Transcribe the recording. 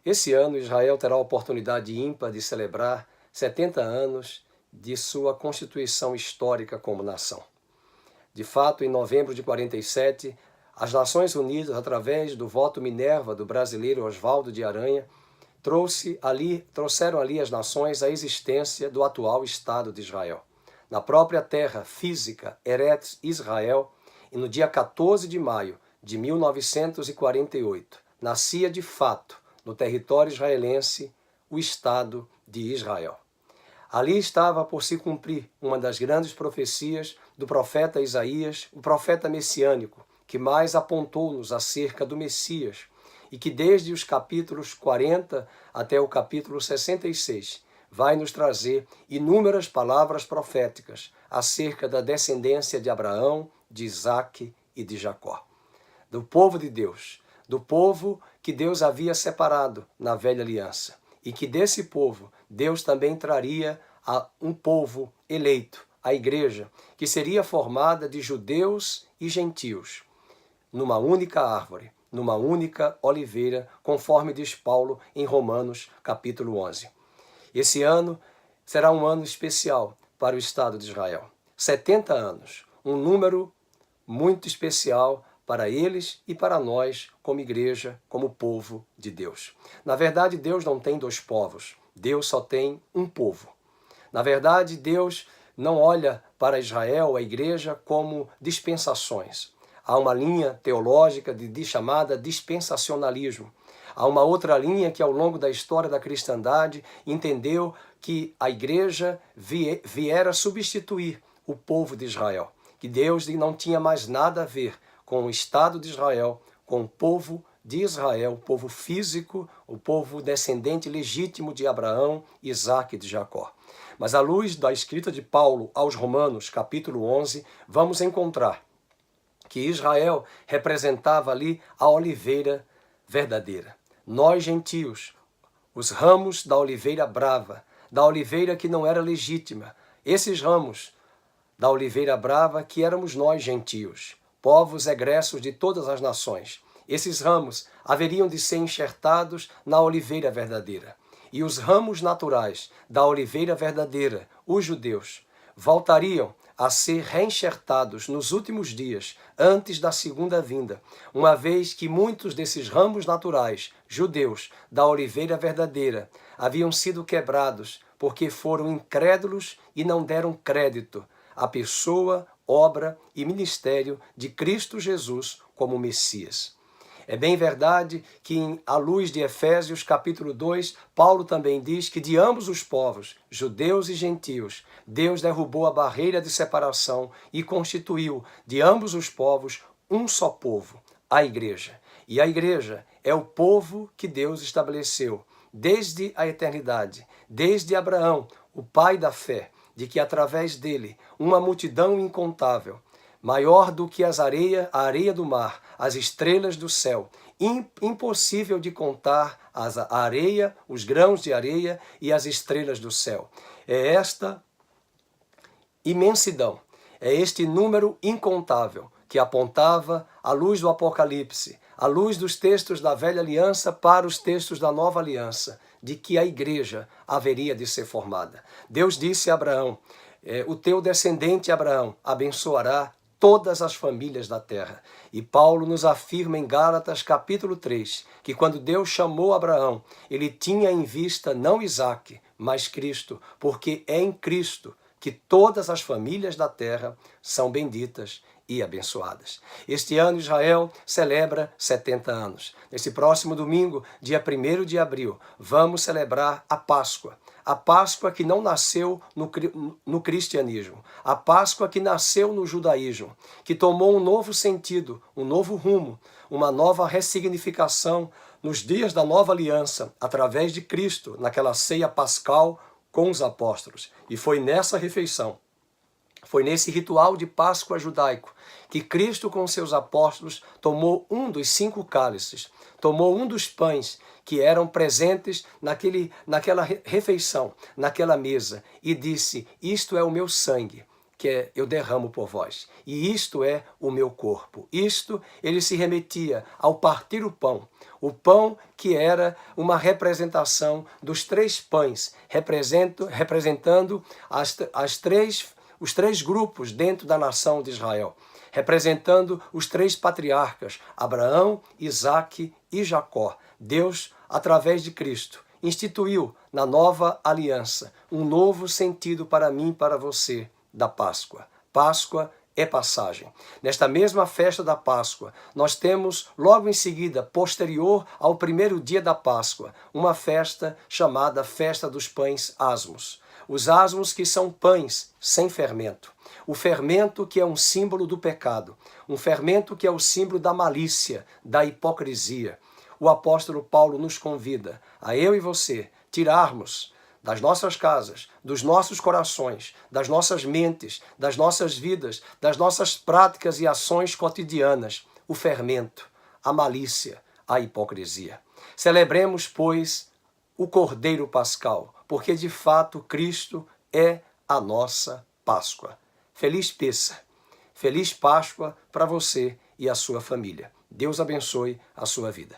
Esse ano, Israel terá a oportunidade ímpar de celebrar 70 anos de sua constituição histórica como nação. De fato, em novembro de 47, as Nações Unidas, através do voto Minerva do brasileiro Oswaldo de Aranha, trouxeram ali às nações a existência do atual Estado de Israel. Na própria terra física, Eretz Israel, e no dia 14 de maio de 1948, nascia de fato, no território israelense, o Estado de Israel. Ali estava por se cumprir uma das grandes profecias do profeta Isaías, o profeta messiânico, que mais apontou-nos acerca do Messias, e que desde os capítulos 40 até o capítulo 66 vai nos trazer inúmeras palavras proféticas acerca da descendência de Abraão, de Isaque e de Jacó. Do povo de Deus, do povo que Deus havia separado na velha aliança, e que desse povo Deus também traria a um povo eleito, a igreja, que seria formada de judeus e gentios, numa única árvore, numa única oliveira, conforme diz Paulo em Romanos capítulo 11. Esse ano será um ano especial para o Estado de Israel. 70 anos, um número muito especial para eles e para nós como igreja, como povo de Deus. Na verdade, Deus não tem dois povos, Deus só tem um povo. Na verdade, Deus não olha para Israel, a igreja, como dispensações. Há uma linha teológica chamada dispensacionalismo. Há uma outra linha que, ao longo da história da cristandade, entendeu que a igreja viera substituir o povo de Israel, que Deus não tinha mais nada a ver com o Estado de Israel, com o povo de Israel, o povo físico, o povo descendente legítimo de Abraão, Isaque e de Jacó. Mas à luz da escrita de Paulo aos Romanos, capítulo 11, vamos encontrar que Israel representava ali a oliveira verdadeira. Nós, gentios, os ramos da oliveira brava, da oliveira que não era legítima, esses ramos da oliveira brava que éramos nós, gentios, povos egressos de todas as nações. Esses ramos haveriam de ser enxertados na oliveira verdadeira. E os ramos naturais da oliveira verdadeira, os judeus, voltariam a ser reenxertados nos últimos dias, antes da segunda vinda, uma vez que muitos desses ramos naturais, judeus, da oliveira verdadeira, haviam sido quebrados porque foram incrédulos e não deram crédito à pessoa, obra e ministério de Cristo Jesus como Messias. É bem verdade que, à luz de Efésios capítulo 2, Paulo também diz que de ambos os povos, judeus e gentios, Deus derrubou a barreira de separação e constituiu de ambos os povos um só povo, a igreja. E a igreja é o povo que Deus estabeleceu desde a eternidade, desde Abraão, o pai da fé, de que através dele uma multidão incontável, maior do que a areia do mar, as estrelas do céu, impossível de contar a areia, os grãos de areia e as estrelas do céu. É esta imensidão, é este número incontável que apontava a luz do Apocalipse, a luz dos textos da velha aliança para os textos da nova aliança, de que a igreja haveria de ser formada. Deus disse a Abraão, o teu descendente Abraão abençoará todas as famílias da terra. E Paulo nos afirma em Gálatas capítulo 3, que quando Deus chamou Abraão, ele tinha em vista não Isaque, mas Cristo, porque é em Cristo que todas as famílias da terra são benditas e abençoadas. Este ano Israel celebra 70 anos. Nesse próximo domingo, dia 1º de abril, vamos celebrar a Páscoa. A Páscoa que não nasceu no cristianismo, a Páscoa que nasceu no judaísmo, que tomou um novo sentido, um novo rumo, uma nova ressignificação nos dias da nova aliança, através de Cristo, naquela ceia pascal com os apóstolos. E foi nessa refeição, foi nesse ritual de Páscoa judaico, que Cristo com seus apóstolos tomou um dos 5 cálices, tomou um dos pães que eram presentes naquela refeição, naquela mesa, e disse, isto é o meu sangue, eu derramo por vós. E isto é o meu corpo. Isto, ele se remetia ao partir o pão que era uma representação dos 3 pães, representando os 3 grupos dentro da nação de Israel, representando os 3 patriarcas, Abraão, Isaque e Jacó. Deus, através de Cristo, instituiu na nova aliança um novo sentido para mim e para você da Páscoa. Páscoa é passagem. Nesta mesma festa da Páscoa, nós temos logo em seguida, posterior ao primeiro dia da Páscoa, uma festa chamada Festa dos Pães Asmos. Os asmos que são pães sem fermento. O fermento que é um símbolo do pecado. Um fermento que é o símbolo da malícia, da hipocrisia. O apóstolo Paulo nos convida a eu e você tirarmos das nossas casas, dos nossos corações, das nossas mentes, das nossas vidas, das nossas práticas e ações cotidianas, o fermento, a malícia, a hipocrisia. Celebremos, pois, o Cordeiro Pascal, porque de fato Cristo é a nossa Páscoa. Feliz Pêssar, feliz Páscoa para você e a sua família. Deus abençoe a sua vida.